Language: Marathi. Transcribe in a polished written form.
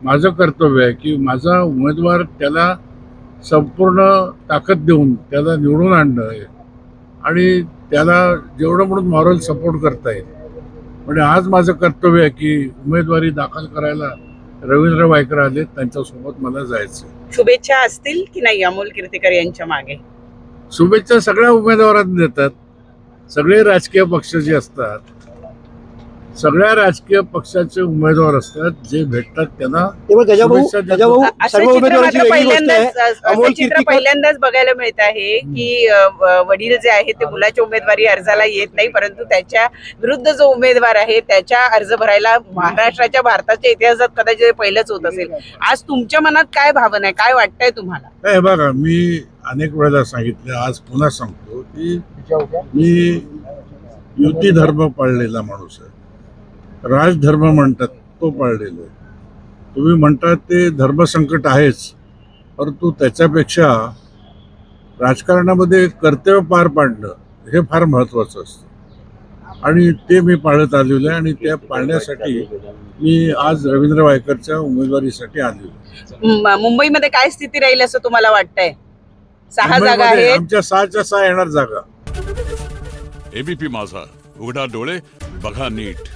माझं कर्तव्य आहे की माझा उमेदवार त्याला संपूर्ण ताकद देऊन त्याला निवडून आणणं आहे आणि त्याला जेवढं म्हणून मॉरल सपोर्ट करता येईल. म्हणजे आज माझं कर्तव्य आहे की उमेदवारी दाखल करायला रवींद्र वायकर आले, त्यांच्यासोबत मला जायचं. शुभेच्छा असतील की नाही अमोल कीर्तीकर यांच्या मागे? शुभेच्छा सगळ्या उमेदवारांना देतात. सगळे राजकीय पक्ष जे असतात, सगळ्या राजकीय पक्षाचे उमेदवार असतात, जे भेटतात त्यांना शुभेच्छा देतो. असं चित्र पहिल्यांदाच बघायला मिळत आहे की वडील जे आहे ते मुलाच्या उमेदवारी अर्जाला येत नाही, परंतु त्याच्या विरुद्ध जो उमेदवार आहे त्याच्या अर्ज भरायला भारताच्या इतिहासात कदाचित पहिलंच होत असेल. आज तुमच्या मनात काय भावना आहे, काय वाटतंय तुम्हाला? काय बघा, मी अनेक वेळेला सांगितलं, आज पुन्हा सांगतो की मी युती धर्म पाळलेला माणूस आहे. राजधर्म म्हणतात तो पाळलेला आहे. तुम्ही म्हणतात ते धर्मसंकट आहेच, परंतु त्याच्यापेक्षा राजकारणामध्ये कर्तव्य पार पाडणं हे फार महत्त्वाचं असतं आणि ते मी पाळत आलेलो आहे आणि त्या पाळण्यासाठी मी आज रवींद्र वायकरच्या उमेदवारीसाठी आलेलो आहे. मुंबईमध्ये काय स्थिती राहील असं तुम्हाला वाटतंय? 6 जागा आहेत. आमच्या 6च्या 6 येणार जागा. एबीपी माझा, उघडा डोळे बघा नीट.